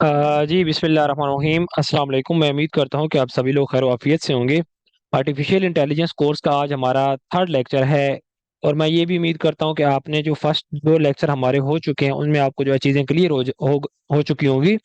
जी बिस्मिल्लाहिर्रहमानिर्रहीम अस्सलाम वालेकुम। मैं उम्मीद करता हूँ कि आप सभी लोग खैर वाफियत से होंगे। आर्टिफिशियल इंटेलिजेंस कोर्स का आज हमारा थर्ड लेक्चर है। और मैं ये भी उम्मीद करता हूँ कि आपने जो फर्स्ट दो लेक्चर हमारे हो चुके हैं उनमें आपको जो है चीज़ें क्लियर हो चुकी होंगी।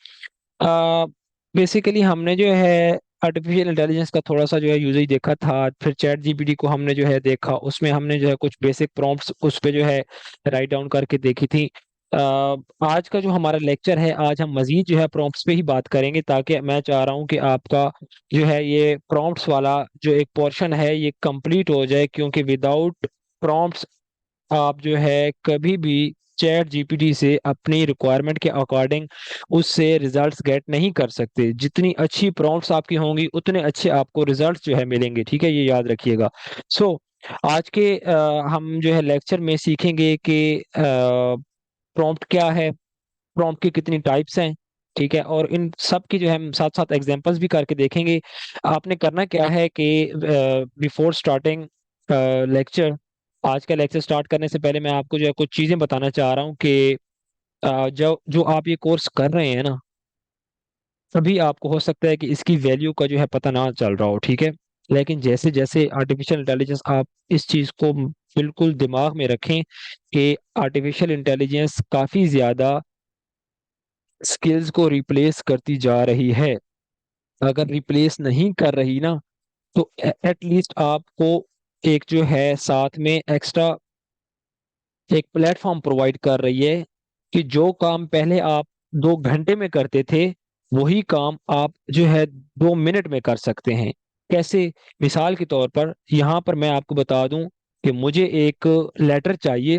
बेसिकली हमने जो है आर्टिफिशियल इंटेलिजेंस का थोड़ा सा जो है यूजेज देखा था, फिर चैट जीपीटी को हमने जो है देखा, उसमें हमने जो है कुछ बेसिक प्रॉम्प्ट्स उस पे जो है राइट डाउन करके देखी थी। अ, आज का जो हमारा लेक्चर है, आज हम मजीद जो है प्रॉम्प्ट्स पे ही बात करेंगे, ताकि मैं चाह रहा हूँ कि आपका जो है ये प्रॉम्प्ट्स वाला जो एक पोर्शन है ये कंप्लीट हो जाए, क्योंकि विदाउट प्रॉम्प्ट्स आप जो है कभी भी चैट जीपीटी से अपनी रिक्वायरमेंट के अकॉर्डिंग उससे रिजल्ट्स गेट नहीं कर सकते। जितनी अच्छी प्रॉम्प्ट्स आपकी होंगी उतने अच्छे आपको रिजल्ट्स जो है मिलेंगे, ठीक है, ये याद रखिएगा। सो आज के हम जो है लेक्चर में सीखेंगे कि प्रॉम्प्ट क्या है, प्रॉम्प्ट की कितनी टाइप्स हैं, ठीक है, और इन सब की जो है हम साथ साथ एग्जांपल्स भी करके देखेंगे। आपने करना क्या है कि बिफोर स्टार्टिंग लेक्चर, आज का लेक्चर स्टार्ट करने से पहले मैं आपको जो है कुछ चीजें बताना चाह रहा हूँ कि जो जो आप ये कोर्स कर रहे हैं ना, अभी आपको हो सकता है कि इसकी वैल्यू का जो है पता ना चल रहा हो, ठीक है। लेकिन जैसे जैसे आर्टिफिशियल इंटेलिजेंस, आप इस चीज को बिल्कुल दिमाग में रखें कि आर्टिफिशियल इंटेलिजेंस काफी ज्यादा स्किल्स को रिप्लेस करती जा रही है। अगर रिप्लेस नहीं कर रही ना, तो एटलीस्ट आपको एक जो है साथ में एक्स्ट्रा एक प्लेटफॉर्म प्रोवाइड कर रही है कि जो काम पहले आप 2 घंटे में करते थे, वही काम आप जो है 2 मिनट में कर सकते हैं। कैसे? मिसाल के तौर पर यहाँ पर मैं आपको बता दूं कि मुझे एक लेटर चाहिए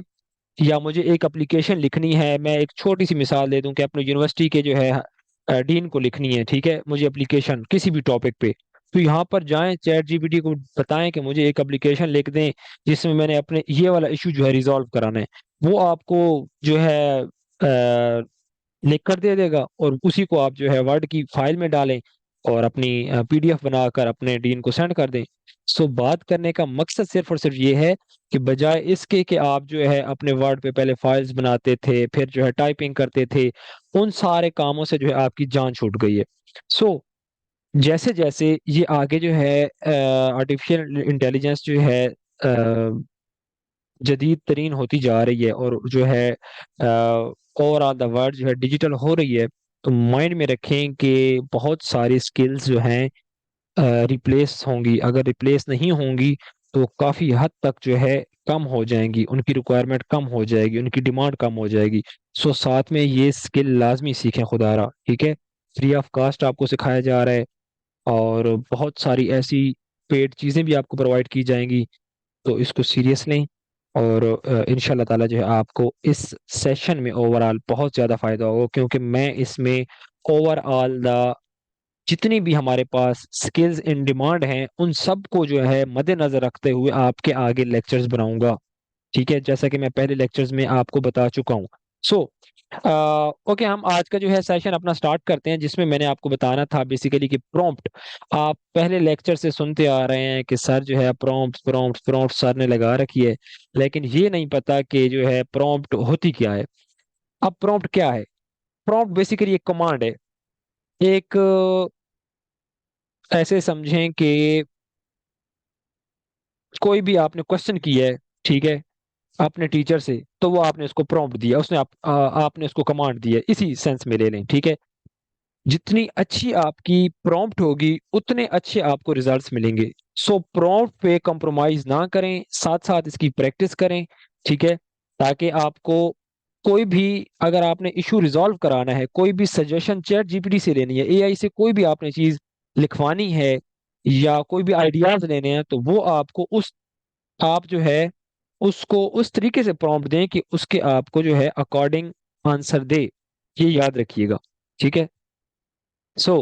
या मुझे एक एप्लीकेशन लिखनी है। मैं एक छोटी सी मिसाल दे दूं कि अपने यूनिवर्सिटी के जो है डीन को लिखनी है, ठीक है, मुझे एप्लीकेशन किसी भी टॉपिक पे। तो यहाँ पर जाएं, चैट जीपीटी को बताएं कि मुझे एक एप्लीकेशन लिख दें जिसमें मैंने अपने ये वाला इशू जो है रिजॉल्व कराना है। वो आपको जो है लिख कर दे देगा, और उसी को आप जो है वर्ड की फाइल में डालें और अपनी पीडीएफ बनाकर अपने डीन को सेंड कर दें। सो बात करने का मकसद सिर्फ और सिर्फ ये है कि बजाय इसके कि आप जो है अपने वर्ड पे पहले फाइल्स बनाते थे, फिर जो है टाइपिंग करते थे, उन सारे कामों से जो है आपकी जान छूट गई है। सो जैसे जैसे ये आगे जो है आर्टिफिशियल इंटेलिजेंस जो है जदीद तरीन होती जा रही है, और जो है ओवरऑल द वर्ल्ड जो है डिजिटल हो रही है, तो माइंड में रखें कि बहुत सारी स्किल्स जो हैं रिप्लेस होंगी। अगर रिप्लेस नहीं होंगी तो काफ़ी हद तक जो है कम हो जाएंगी, उनकी रिक्वायरमेंट कम हो जाएगी, उनकी डिमांड कम हो जाएगी। सो साथ में ये स्किल लाजमी सीखें खुदारा, ठीक है। फ्री ऑफ कास्ट आपको सिखाया जा रहा है, और बहुत सारी ऐसी पेड चीज़ें भी आपको प्रोवाइड की जाएंगी। तो इसको सीरियस लें, और इंशाल्लाह ताला जो है आपको इस सेशन में ओवरऑल बहुत ज़्यादा फायदा होगा, क्योंकि मैं इसमें ओवरऑल द जितनी भी हमारे पास स्किल्स इन डिमांड हैं उन सब को जो है मद्देनजर रखते हुए आपके आगे लेक्चर्स बनाऊंगा, ठीक है, जैसा कि मैं पहले लेक्चर्स में आपको बता चुका हूँ। सो ओके, हम आज का जो है सेशन अपना स्टार्ट करते हैं, जिसमें मैंने आपको बताना था बेसिकली कि प्रॉम्प्ट। आप पहले लेक्चर से सुनते आ रहे हैं कि सर जो है प्रॉम्प्ट प्रॉम्प्ट प्रॉम्प्ट सर ने लगा रखी है, लेकिन ये नहीं पता कि जो है प्रॉम्प्ट होती क्या है। अब प्रॉम्प्ट क्या है? प्रॉम्प्ट बेसिकली एक कमांड है। एक ऐसे समझें कि कोई भी आपने क्वेश्चन किया है, ठीक है, अपने टीचर से, तो वो आपने उसको प्रॉम्प्ट दिया, उसने आपने उसको कमांड दी है, इसी सेंस में ले लें, ठीक है। जितनी अच्छी आपकी प्रॉम्प्ट होगी उतने अच्छे आपको रिजल्ट्स मिलेंगे। सो प्रॉम्प्ट पे कंप्रोमाइज ना करें, साथ साथ इसकी प्रैक्टिस करें, ठीक है, ताकि आपको कोई भी, अगर आपने इशू रिजॉल्व कराना है, कोई भी सजेशन चैट जीपीटी से लेनी है, एआई से कोई भी आपने चीज लिखवानी है, या कोई भी आइडियाज लेने हैं, तो वो आपको उस आप जो है उसको उस तरीके से प्रॉम्प्ट दें कि उसके आपको जो है अकॉर्डिंग आंसर दे। ये याद रखिएगा, ठीक है। सो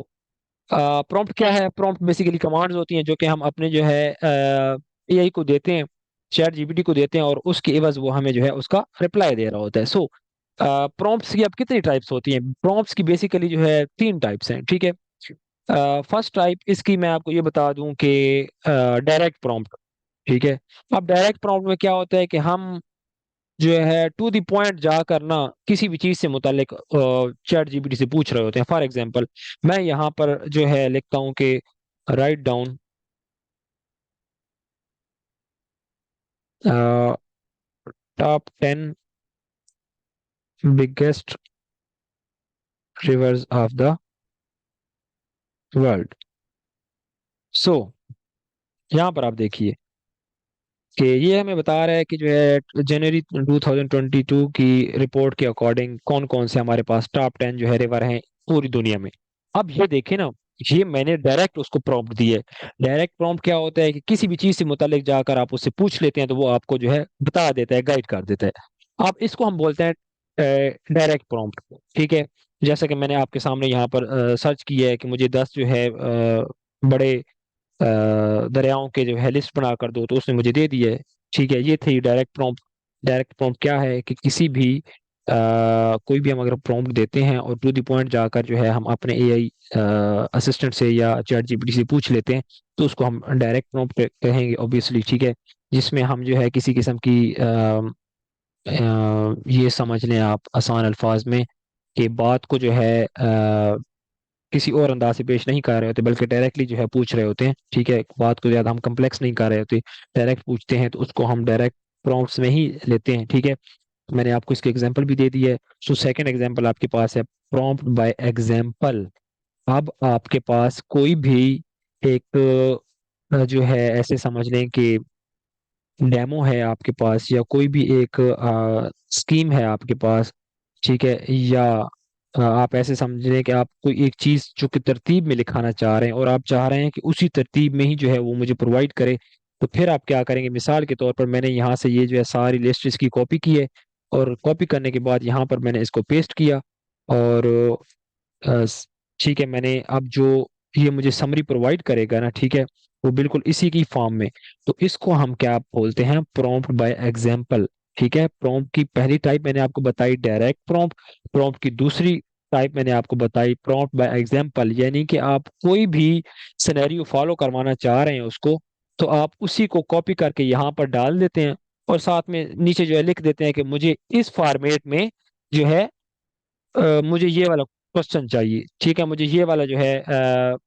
प्रॉम्प्ट क्या है? प्रॉम्प्ट बेसिकली कमांड्स होती हैं जो कि हम अपने जो है एआई को देते हैं, चैट जीपीटी को देते हैं, और उसके एवज वो हमें जो है उसका रिप्लाई दे रहा होता है। सो प्रॉम्प्ट्स की अब कितनी टाइप्स होती हैं? प्रॉम्प्ट्स की बेसिकली जो है 3 टाइप्स हैं, ठीक है। फर्स्ट टाइप इसकी मैं आपको ये बता दूं कि डायरेक्ट प्रॉम्प्ट, ठीक है। अब डायरेक्ट प्रॉम्प्ट में क्या होता है कि हम जो है टू द पॉइंट जाकर ना किसी भी चीज से मुतालिक चैट जीपीटी से पूछ रहे होते हैं। फॉर एग्जांपल मैं यहाँ पर जो है लिखता हूँ कि write down top 10 biggest rivers of the world. So यहाँ पर आप देखिए कि ये हमें बता रहा है कि जो है जनवरी 2022 की रिपोर्ट के अकॉर्डिंग कौन कौन से हमारे पास टॉप 10 जो है रिवर हैं पूरी दुनिया में। अब ये देखें ना, ये मैंने डायरेक्ट उसको प्रॉम्प्ट दी है। डायरेक्ट प्रॉम्प्ट क्या होता है कि किसी भी चीज से मुतालिक जाकर आप उससे पूछ लेते हैं तो वो आपको जो है बता देता है, गाइड कर देता है। अब इसको हम बोलते हैं डायरेक्ट प्रॉम्प्ट। ठीक है, जैसा कि मैंने आपके सामने यहाँ पर सर्च किया है कि मुझे 10 जो है बड़े दरियाओं के जो है लिस्ट बना कर दो, तो उसने मुझे दे दी है। ठीक है, ये थी डायरेक्ट प्रॉम्प्ट। डायरेक्ट प्रॉम्प्ट क्या है कि किसी भी कोई भी हम अगर प्रॉम्प्ट देते हैं और टू द पॉइंट जाकर जो है हम अपने एआई असिस्टेंट से या चैट जीपीटी से पूछ लेते हैं, तो उसको हम डायरेक्ट प्रॉम्प्ट कहेंगे ऑब्वियसली। ठीक है, जिसमें हम जो है किसी किस्म की ये समझ लें आप आसान अल्फाज में कि बात को जो है किसी और अंदाज से पेश नहीं कर रहे होते, बल्कि डायरेक्टली जो है पूछ रहे होते हैं। ठीक है, बात को ज्यादा हम कम्प्लेक्स नहीं कर रहे होते, डायरेक्ट पूछते हैं, तो उसको हम डायरेक्ट प्रॉम्प्ट्स में ही लेते हैं। ठीक है, मैंने आपको इसके एग्जांपल भी दे दी है। सो सेकंड एग्जांपल आपके पास है प्रॉम्प्ट बाय एग्जांपल। अब आपके पास कोई भी एक जो है ऐसे समझ लें कि डेमो है आपके पास, या कोई भी एक स्कीम है आपके पास। ठीक है, या आप ऐसे समझ रहे हैं कि आप कोई एक चीज जो कि तरतीब में लिखाना चाह रहे हैं और आप चाह रहे हैं कि उसी तरतीब में ही जो है वो मुझे प्रोवाइड करे। तो फिर आप क्या करेंगे, मिसाल के तौर पर मैंने यहाँ से ये जो है सारी लिस्ट इसकी कॉपी की है, और कॉपी करने के बाद यहाँ पर मैंने इसको पेस्ट किया। और अ, ठीक है, मैंने अब जो ये मुझे समरी प्रोवाइड करेगा ना, ठीक है, वो बिल्कुल इसी की फॉर्म में। तो इसको हम क्या बोलते हैं, प्रॉम्प्ट बाय एग्जांपल। ठीक है, प्रॉम्प्ट की पहली टाइप मैंने आपको बताई डायरेक्ट प्रॉम्प्ट। प्रॉम्प्ट की दूसरी टाइप मैंने आपको बताई प्रॉम्प्ट बाय एग्जांपल, यानी कि आप कोई भी सिनेरियो फॉलो करवाना चाह रहे हैं उसको, तो आप उसी को कॉपी करके यहाँ पर डाल देते हैं, और साथ में नीचे जो है लिख देते हैं कि मुझे इस फॉर्मेट में जो है मुझे ये वाला क्वेश्चन चाहिए। ठीक है, मुझे ये वाला जो है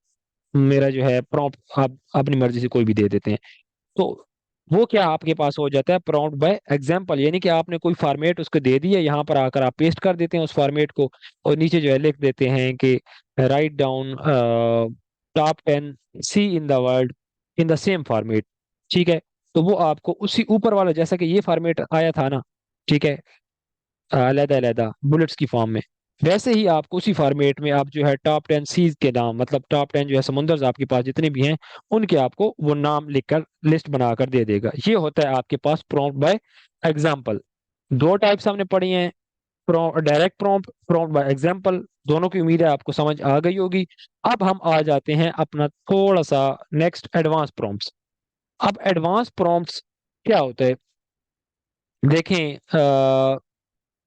मेरा जो है प्रॉम्प्ट आप अपनी मर्जी से कोई भी दे देते हैं। तो वो क्या आपके पास हो जाता है, प्रॉम्प्ट बाय एग्जांपल, यानी कि आपने कोई फॉर्मेट उसको दे दिया, यहाँ पर आकर आप पेस्ट कर देते हैं उस फॉर्मेट को, और नीचे जो है लिख देते हैं कि write down top 10 sea in the world in the same format. ठीक है, तो वो आपको उसी ऊपर वाला, जैसा कि ये फॉर्मेट आया था ना, ठीक है, अलहदा अलहदा बुलेट्स की फॉर्म में, वैसे ही आपको उसी फॉर्मेट में आप जो है टॉप 10 सीज के नाम, मतलब टॉप 10 जो है समुंदर आपके पास जितने भी हैं, उनके आपको वो नाम लिखकर लिस्ट बनाकर दे देगा। ये होता है आपके पास प्रॉम्प्ट बाय एग्जाम्पल। दो टाइप्स हमने पढ़ी हैं, direct prompt, prompt by example, दोनों की उम्मीद है आपको समझ आ गई होगी। अब हम आ जाते हैं अपना थोड़ा सा नेक्स्ट एडवांस प्रॉम्प्ट्स। अब एडवांस प्रॉम्प्ट्स क्या होता है, देखें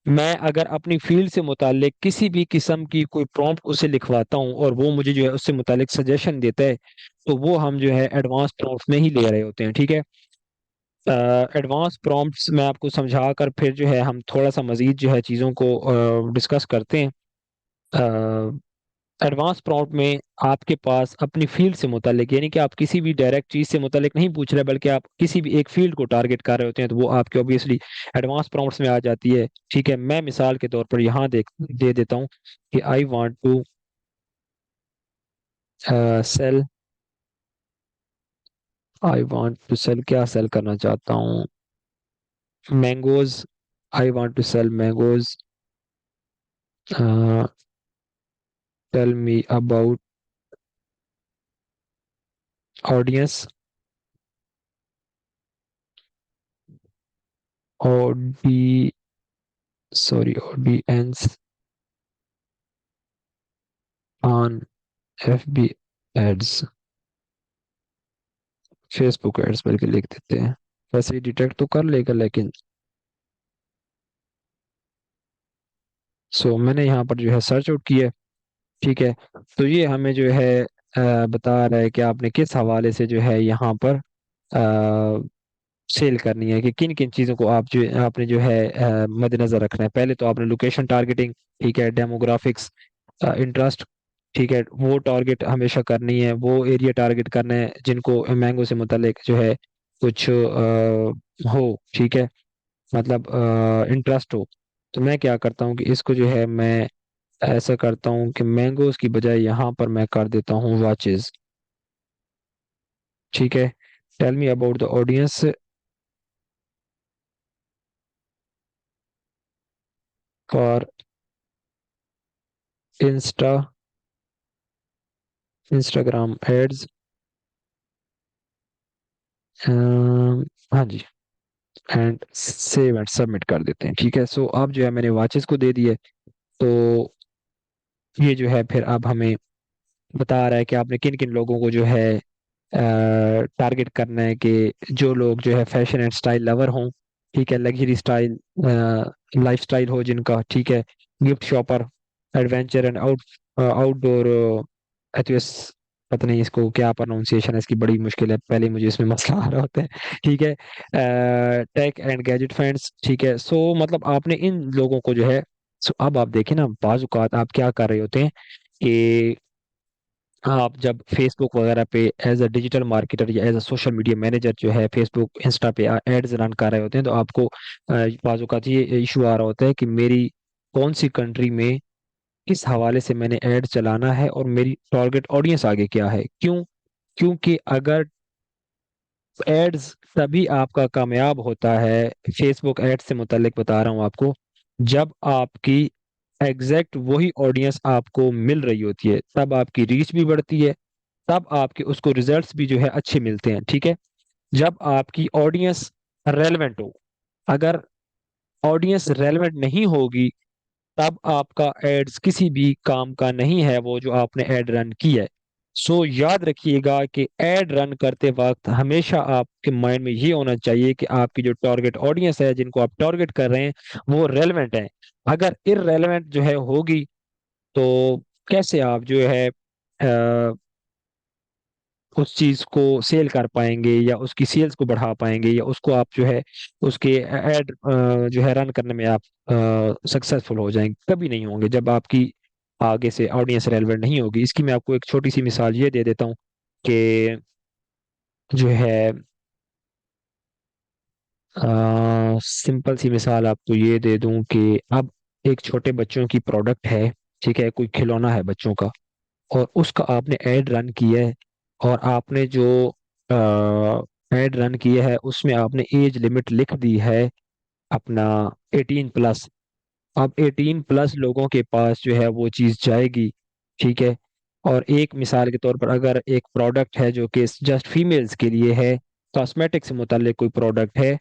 मैं अगर अपनी फील्ड से मुतालिक किसी भी किस्म की कोई प्रॉम्प्ट उसे लिखवाता हूँ और वो मुझे जो है उससे मुतालिक सजेशन देता है, तो वो हम जो है एडवांस प्रॉम्प्ट्स में ही ले रहे होते हैं। ठीक है, एडवांस प्रॉम्प्ट्स में आपको समझा कर फिर जो है हम थोड़ा सा मजीद जो है चीज़ों को डिस्कस करते हैं। एडवांस प्रॉम्प्ट में आपके पास अपनी फील्ड से मुतालिक, यानी कि आप किसी भी डायरेक्ट चीज से मुतालिक नहीं पूछ रहे, बल्कि आप किसी भी एक फील्ड को टारगेट कर रहे होते हैं, तो वो आपके ऑब्वियसली एडवांस प्रॉम्प्ट्स में आ जाती है। ठीक है, मैं मिसाल के तौर पर यहाँ दे देता हूँ कि I want to sell, I want to sell, क्या सेल करना चाहता हूँ, mangoes, I want to sell mangoes, tell me about audience audi sorry audience on FB ads, Facebook ads बल्कि लिख देते हैं, वैसे ही डिटेक्ट तो कर लेगा लेकिन। सो मैंने यहाँ पर जो है सर्च आउट किया। ठीक है, तो ये हमें जो है बता रहा है कि आपने किस हवाले से जो है यहाँ पर सेल करनी है कि किन किन चीज़ों को आप जो आपने जो है मद्देनजर रखना है। पहले तो आपने लोकेशन टारगेटिंग, ठीक है, डेमोग्राफिक्स, इंटरेस्ट, ठीक है, वो टारगेट हमेशा करनी है। वो एरिया टारगेट करना है जिनको मैंगो से मुतल्लिक जो है कुछ हो, ठीक है, मतलब इंटरेस्ट हो। तो मैं क्या करता हूँ कि इसको जो है मैं ऐसा करता हूँ कि मैंगोज की बजाय यहाँ पर मैं कर देता हूँ वॉचेस, ठीक है। Tell me about the audience for Insta Instagram ads. हाँ जी, एंड सेव एंड सबमिट कर देते हैं, ठीक है। सो अब जो है मैंने वॉचेस को दे दिए। तो ये जो है फिर अब हमें बता रहा है कि आपने किन किन लोगों को जो है टारगेट करना है, कि जो लोग जो है फैशन एंड स्टाइल लवर हों, ठीक है, लग्जरी स्टाइल लाइफ स्टाइल हो जिनका, ठीक है, gift shopper, adventure and outdoor एथुस, पता नहीं इसको क्या प्रोनाउंसिएशन है, इसकी बड़ी मुश्किल है, पहले मुझे इसमें मसला आ रहा होता है, ठीक है, टेक एंड गैजेट फैंस, ठीक है। सो मतलब आपने इन लोगों को जो है, सो अब आप देखें ना, बाज़ औक़ात आप क्या कर रहे होते हैं कि आप जब फेसबुक वगैरह पे एज अ डिजिटल मार्केटर या as a social media manager जो है फेसबुक इंस्टा पे एड्स रन कर रहे होते हैं, तो आपको बाज़ औक़ात ये इशू आ रहा होता है कि मेरी कौन सी कंट्री में किस हवाले से मैंने ऐड चलाना है और मेरी टारगेट ऑडियंस आगे क्या है, क्यों? क्योंकि अगर एड्स तभी आपका कामयाब होता है, फेसबुक एड्स से मुतल्लिक बता रहा हूँ आपको, जब आपकी एग्जैक्ट वही ऑडियंस आपको मिल रही होती है, तब आपकी रीच भी बढ़ती है, तब आपके उसको रिजल्ट्स भी जो है अच्छे मिलते हैं, ठीक है। जब आपकी ऑडियंस रेलेवेंट हो, अगर ऑडियंस रेलेवेंट नहीं होगी, तब आपका एड्स किसी भी काम का नहीं है, वो जो आपने एड रन की है। सो याद रखिएगा कि एड रन करते वक्त हमेशा आपके माइंड में ये होना चाहिए कि आपकी जो टारगेट ऑडियंस है, जिनको आप टारगेट कर रहे हैं, वो रेलेवेंट है। अगर इररेलेवेंट जो है होगी, तो कैसे आप जो है उस चीज को सेल कर पाएंगे या उसकी सेल्स को बढ़ा पाएंगे या उसको आप जो है उसके एड जो है रन करने में आप सक्सेसफुल हो जाएंगे? कभी नहीं होंगे जब आपकी आगे से ऑडियंस रेलेवेंट नहीं होगी। इसकी मैं आपको एक छोटी सी मिसाल ये दे देता हूँ कि जो है सिंपल सी मिसाल आपको ये दे दूं कि अब एक छोटे बच्चों की प्रोडक्ट है, ठीक है, कोई खिलौना है बच्चों का, और उसका आपने एड रन किया है, और आपने जो एड रन किया है उसमें आपने एज लिमिट लिख दी है अपना 18+। अब 18+ लोगों के पास जो है वो चीज़ जाएगी, ठीक है। और एक मिसाल के तौर पर अगर एक प्रोडक्ट है जो कि जस्ट फीमेल्स के लिए है, कॉस्मेटिक से मुताल्लिक कोई प्रोडक्ट है,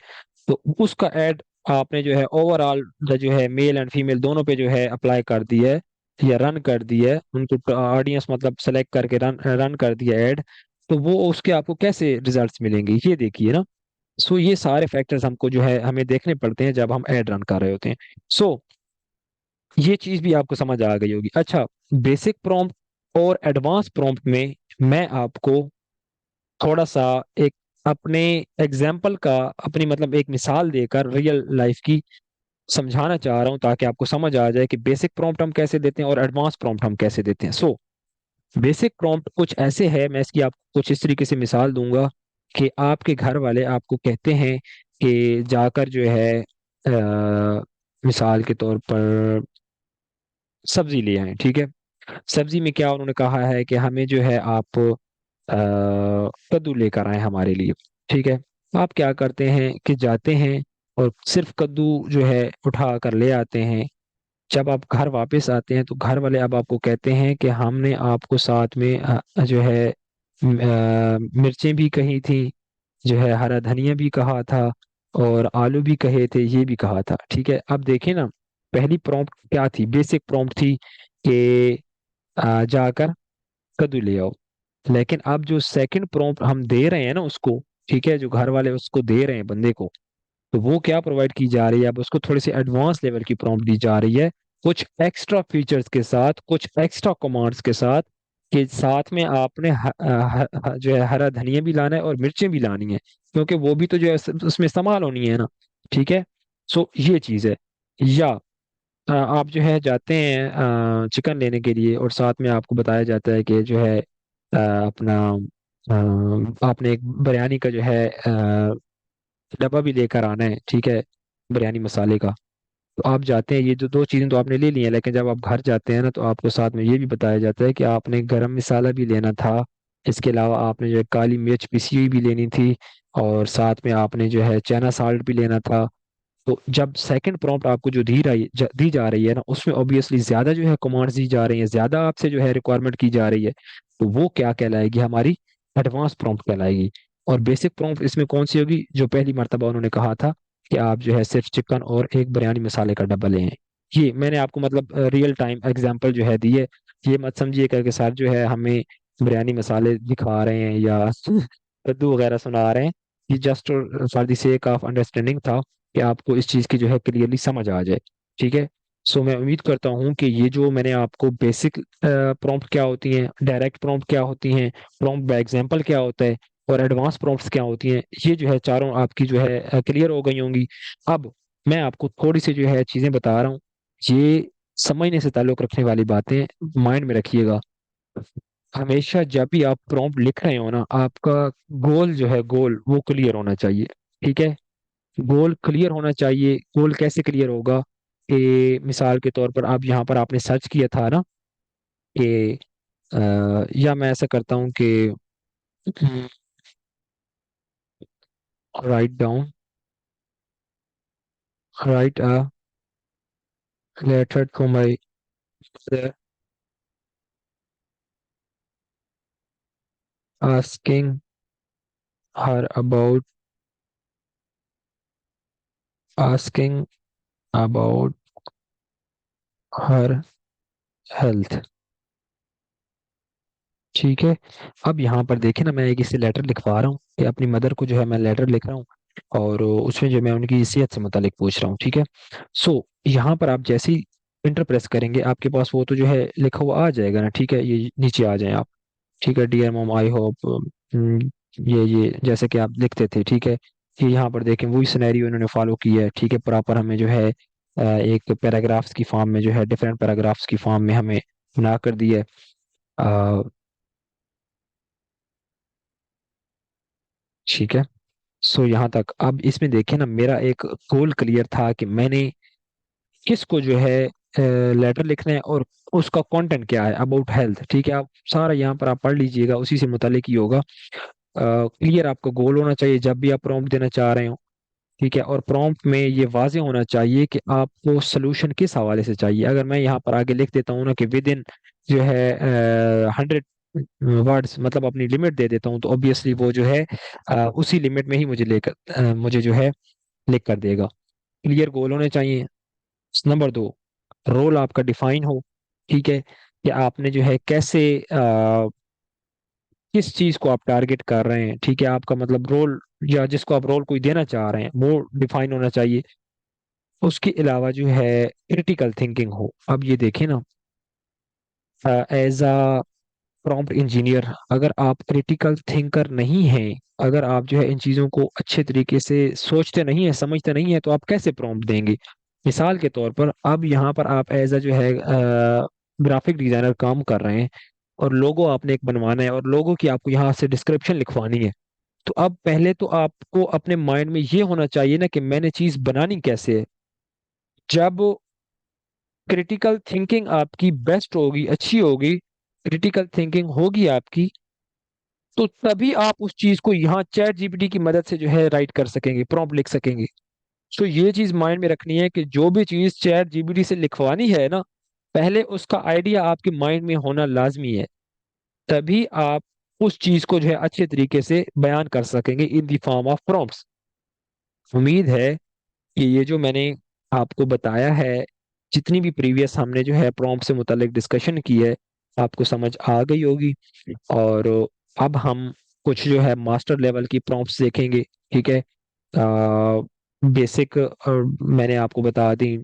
तो उसका एड आपने जो है ओवरऑल जो है मेल एंड फीमेल दोनों पे जो है अप्लाई कर दिया है या रन कर दिया है, उनको ऑडियंस मतलब सेलेक्ट करके रन रन कर दिया एड, तो वो उसके आपको कैसे रिजल्ट्स मिलेंगे ये देखिए ना। सो ये सारे फैक्टर्स हमको जो है हमें देखने पड़ते हैं जब हम एड रन कर रहे होते हैं। सो ये चीज भी आपको समझ आ गई होगी। अच्छा, बेसिक प्रॉम्प्ट और एडवांस प्रॉम्प्ट में मैं आपको थोड़ा सा एक अपने एग्जाम्पल का, अपनी मतलब एक मिसाल देकर रियल लाइफ की समझाना चाह रहा हूँ, ताकि आपको समझ आ जाए कि बेसिक प्रॉम्प्ट हम कैसे देते हैं और एडवांस प्रॉम्प्ट हम कैसे देते हैं। सो बेसिक प्रॉम्प्ट कुछ ऐसे है, मैं इसकी आपको कुछ इस तरीके से मिसाल दूंगा कि आपके घर वाले आपको कहते हैं कि जाकर जो है मिसाल के तौर पर सब्जी ले आए, ठीक है। सब्जी में क्या उन्होंने कहा है कि हमें जो है आप कद्दू लेकर आए हमारे लिए, ठीक है। आप क्या करते हैं कि जाते हैं और सिर्फ कद्दू जो है उठा कर ले आते हैं। जब आप घर वापस आते हैं तो घर वाले अब आपको कहते हैं कि हमने आपको साथ में जो है मिर्चें भी कही थी, जो है हरा धनिया भी कहा था, और आलू भी कहे थे, ये भी कहा था, ठीक है। अब देखें ना, पहली प्रॉम्प्ट क्या थी, बेसिक प्रॉम्प्ट थी कि जाकर कद्दू ले आओ। लेकिन अब जो सेकंड प्रॉम्प्ट हम दे रहे हैं ना उसको, ठीक है, जो घर वाले उसको दे रहे हैं बंदे को, तो वो क्या प्रोवाइड की जा रही है, अब उसको थोड़ी सी एडवांस लेवल की प्रॉम्प्ट दी जा रही है, कुछ एक्स्ट्रा फीचर्स के साथ, कुछ एक्स्ट्रा कमांड्स के साथ, कि साथ में आपने जो है हरा धनिया भी लाना है और मिर्चें भी लानी है, क्योंकि वो भी तो जो है उसमें इस्तेमाल होनी है ना। ठीक है। सो ये चीज़ है। या आप जो है जाते हैं चिकन लेने के लिए, और साथ में आपको बताया जाता है कि जो है अपना आपने एक बिरयानी का जो है डब्बा भी लेकर आना है, ठीक है, बिरयानी मसाले का। तो आप जाते हैं, ये जो दो चीज़ें तो आपने ले ली हैं, लेकिन जब आप घर जाते हैं ना तो आपको साथ में ये भी बताया जाता है कि आपने गरम मसाला भी लेना था। इसके अलावा आपने जो है काली मिर्च पिसी हुई भी लेनी थी, और साथ में आपने जो है चना साल्ट भी लेना था। तो जब सेकंड प्रॉम्प्ट आपको जो दी जा रही है ना, उसमें ऑब्वियसली ज्यादा जो है कमांड्स दी जा रही है, ज्यादा आपसे जो है रिक्वायरमेंट की जा रही है, तो वो क्या कहलाएगी, हमारी एडवांस प्रॉम्प्ट कहलाएगी। और बेसिक प्रॉम्प्ट इसमें कौन सी होगी, जो पहली मर्तबा उन्होंने कहा था कि आप जो है सिर्फ चिकन और एक बिरयानी मसाले का डब्बा लें। ये मैंने आपको मतलब रियल टाइम एग्जांपल जो है दिए। ये मत समझिए करके सर जो है हमें बिरयानी मसाले दिखा रहे हैं या कद्दू वगैरह सुना रहे हैं। ये just for the sake of understanding था, कि आपको इस चीज़ की जो है क्लियरली समझ आ जाए। ठीक है। सो मैं उम्मीद करता हूँ कि ये जो मैंने आपको बेसिक प्रॉम्प्ट क्या होती हैं, डायरेक्ट प्रॉम्प्ट क्या होती हैं, प्रॉम्प्ट बाय एग्जांपल क्या होता है, और एडवांस प्रॉम्प्ट्स क्या होती हैं, ये जो है चारों आपकी जो है क्लियर हो गई होंगी। अब मैं आपको थोड़ी सी जो है चीज़ें बता रहा हूँ, ये समझने से ताल्लुक़ रखने वाली बातें माइंड में रखिएगा। हमेशा जब भी आप प्रॉम्प्ट लिख रहे हो ना, आपका गोल जो है, गोल वो क्लियर होना चाहिए। ठीक है। गोल क्लियर होना चाहिए। गोल कैसे क्लियर होगा, कि मिसाल के तौर पर आप यहाँ पर आपने सर्च किया था ना कि या मैं ऐसा करता हूँ कि write down, write a letter to my asking her about asking about her health. ठीक है। अब यहाँ पर देखें ना, मैं एक इसे लेटर लिखवा रहा हूँ कि अपनी मदर को जो है मैं लेटर लिख रहा हूँ, और उसमें जो मैं उनकी सेहत से मुतालिक पूछ रहा हूँ। ठीक है। सो यहाँ पर आप जैसे ही इंटर प्रेस करेंगे, आपके पास वो तो जो है लिखा हुआ आ जाएगा ना। ठीक है, ये नीचे आ जाए आप। ठीक है, डियर मॉम आई होप, ये जैसे कि आप लिखते थे। ठीक है। ये यहाँ पर देखें वही सिनेरियो इन्होंने फॉलो की है। ठीक है, प्रॉपर हमें जो है एक पैराग्राफ्स की फॉर्म में जो है, डिफरेंट पैराग्राफ्स की फॉर्म में हमें बना कर दी है। ठीक है। सो यहाँ तक अब इसमें देखें ना, मेरा एक गोल क्लियर था कि मैंने किसको जो है लेटर लिखना है, और उसका कंटेंट क्या है, अबाउट हेल्थ। ठीक है, आप सारा यहाँ पर आप पढ़ लीजिएगा, उसी से मुतालिक ही होगा। क्लियर आपका गोल होना चाहिए जब भी आप प्रॉम्प्ट देना चाह रहे हो। ठीक है, और प्रॉम्प्ट में ये वाजे होना चाहिए कि आपको सोल्यूशन किस हवाले से चाहिए। अगर मैं यहाँ पर आगे लिख देता हूँ ना कि विद इन जो है 100 वर्ड्स, मतलब अपनी लिमिट दे देता हूँ, तो ऑब्वियसली वो जो है उसी लिमिट में ही मुझे जो है लिख कर देगा। क्लियर गोल होने चाहिए। नंबर दो, रोल आपका डिफाइन हो। ठीक है, कि आपने जो है कैसे किस चीज को आप टारगेट कर रहे हैं। ठीक है, आपका मतलब रोल, या जिसको आप रोल कोई देना चाह रहे हैं, वो डिफाइन होना चाहिए। उसके अलावा जो है क्रिटिकल थिंकिंग हो। अब ये देखें ना, एज अ प्रॉम्प्ट इंजीनियर, अगर आप क्रिटिकल थिंकर नहीं हैं, अगर आप जो है इन चीज़ों को अच्छे तरीके से सोचते नहीं है, समझते नहीं है, तो आप कैसे प्रॉम्प्ट देंगे। मिसाल के तौर पर अब यहाँ पर आप एज अ जो है ग्राफिक डिजाइनर काम कर रहे हैं, और लोगो आपने एक बनवाना है, और लोगो की आपको यहाँ से डिस्क्रिप्शन लिखवानी है। तो अब पहले तो आपको अपने माइंड में ये होना चाहिए ना कि मैंने चीज बनानी कैसे है। जब क्रिटिकल थिंकिंग आपकी बेस्ट होगी, अच्छी होगी, क्रिटिकल थिंकिंग होगी आपकी, तो तभी आप उस चीज को यहाँ चैट जीपीटी की मदद से जो है राइट कर सकेंगे, प्रॉम्प्ट लिख सकेंगे। तो ये चीज माइंड में रखनी है कि जो भी चीज चैट जीपीटी से लिखवानी है ना, पहले उसका आइडिया आपके माइंड में होना लाजमी है। तभी आप उस चीज को जो है अच्छे तरीके से बयान कर सकेंगे in the form of prompts. उम्मीद है कि ये जो मैंने आपको बताया है, जितनी भी प्रीवियस हमने जो है प्रॉम्प्ट से मुतालिक डिस्कशन की है, आपको समझ आ गई होगी। और अब हम कुछ जो है मास्टर लेवल की प्रॉम्प्ट्स देखेंगे। ठीक है। बेसिक मैंने आपको बता दी,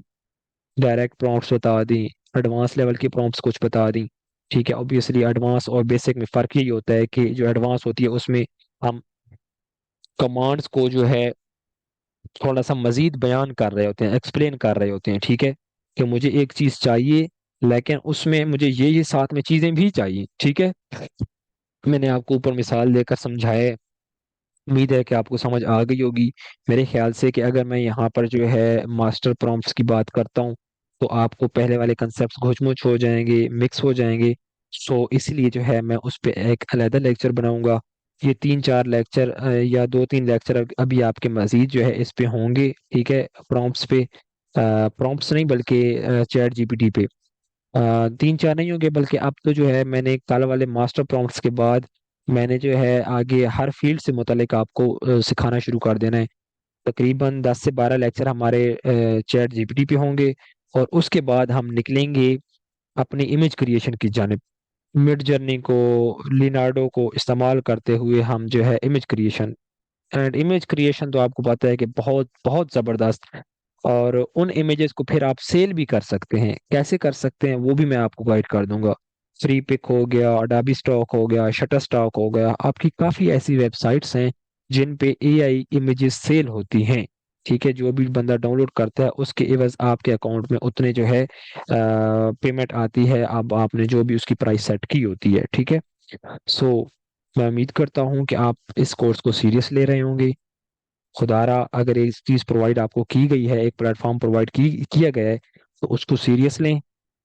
डायरेक्ट प्रॉम्प्ट्स बता दी, एडवांस लेवल की प्रॉम्प्ट्स कुछ बता दी। ठीक है, ऑब्वियसली एडवांस और बेसिक में फ़र्क यही होता है कि जो एडवांस होती है उसमें हम कमांड्स को जो है थोड़ा सा मजीद बयान कर रहे होते हैं, एक्सप्लेन कर रहे होते हैं। ठीक है, कि मुझे एक चीज़ चाहिए लेकिन उसमें मुझे ये साथ में चीज़ें भी चाहिए। ठीक है, मैंने आपको ऊपर मिसाल देकर समझाया है। उम्मीद है कि आपको समझ आ गई होगी। मेरे ख्याल से कि अगर मैं यहाँ पर जो है मास्टर प्रॉम्प्ट्स की बात करता हूँ तो आपको पहले वाले कंसेप्ट घुचमुच हो जाएंगे, मिक्स हो जाएंगे। सो इसलिए जो है मैं उस पर एक अलहदा लेक्चर बनाऊंगा। ये 3-4 लेक्चर या 2-3 लेक्चर अभी आपके मजीद जो है इस पे होंगे। ठीक है, प्रॉम्प्ट्स पे, प्रॉम्प्ट्स नहीं बल्कि चैट जीपीटी पे। 3-4 नहीं होंगे बल्कि अब तो जो है मैंने कल वाले मास्टर प्रॉम्प्ट्स के बाद मैंने जो है आगे हर फील्ड से मुतलिक आपको सिखाना शुरू कर देना है। तकरीबन 10 से 12 लेक्चर हमारे चैट जीपीटी पे होंगे। और उसके बाद हम निकलेंगे अपनी इमेज क्रिएशन की जानिब। मिड जर्नी को, लिनार्डो को इस्तेमाल करते हुए हम जो है image creation, and image creation तो आपको पता है कि बहुत बहुत ज़बरदस्त है। और उन इमेजेस को फिर आप सेल भी कर सकते हैं। कैसे कर सकते हैं वो भी मैं आपको गाइड कर दूंगा। फ्री पिक हो गया, अडाबी स्टॉक हो गया, शटर स्टॉक हो गया, आपकी काफ़ी ऐसी वेबसाइट्स हैं जिन पे एआई इमेजेस सेल होती हैं। ठीक है, जो भी बंदा डाउनलोड करता है उसके एवज आपके अकाउंट में उतने जो है पेमेंट आती है, अब आपने जो भी उसकी प्राइस सेट की होती है। ठीक है, सो मैं उम्मीद करता हूँ कि आप इस कोर्स को सीरियस ले रहे होंगे। खुदारा अगर एक चीज़ प्रोवाइड आपको की गई है, एक प्लेटफॉर्म प्रोवाइड किया गया है, तो उसको सीरियस लें।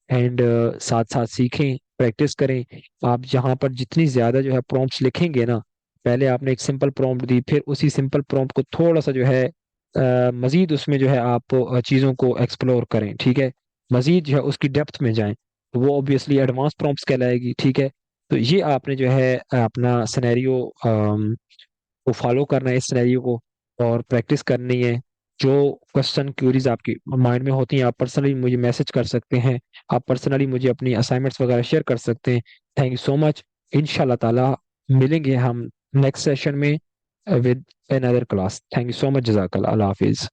एंड साथ साथ सीखें, प्रैक्टिस करें। आप यहाँ पर जितनी ज़्यादा जो है प्रॉम्प्ट्स लिखेंगे ना, पहले आपने एक सिंपल प्रॉम्प्ट दी, फिर उसी सिंपल प्रॉम्प्ट को थोड़ा सा जो है मज़ीद उसमें जो है आप चीज़ों को एक्सप्लोर करें। ठीक है, मज़ीद जो है उसकी डेप्थ में जाएं, तो वो ऑब्वियसली एडवांस प्रॉम्प्ट्स कहलाएगी। ठीक है, तो ये आपने जो है अपना सिनेरियो को फॉलो करना है, इस सिनेरियो को, और प्रैक्टिस करनी है। जो क्वेश्चन क्यूरीज आपकी माइंड में होती हैं आप पर्सनली मुझे मैसेज कर सकते हैं। आप पर्सनली मुझे अपनी असाइनमेंट्स वगैरह शेयर कर सकते हैं। Thank you so much. इंशाल्लाह ताला मिलेंगे हम नेक्स्ट सेशन में with another class. Thank you so much, जज़ाकल्लाह, अल्लाह हाफिज़।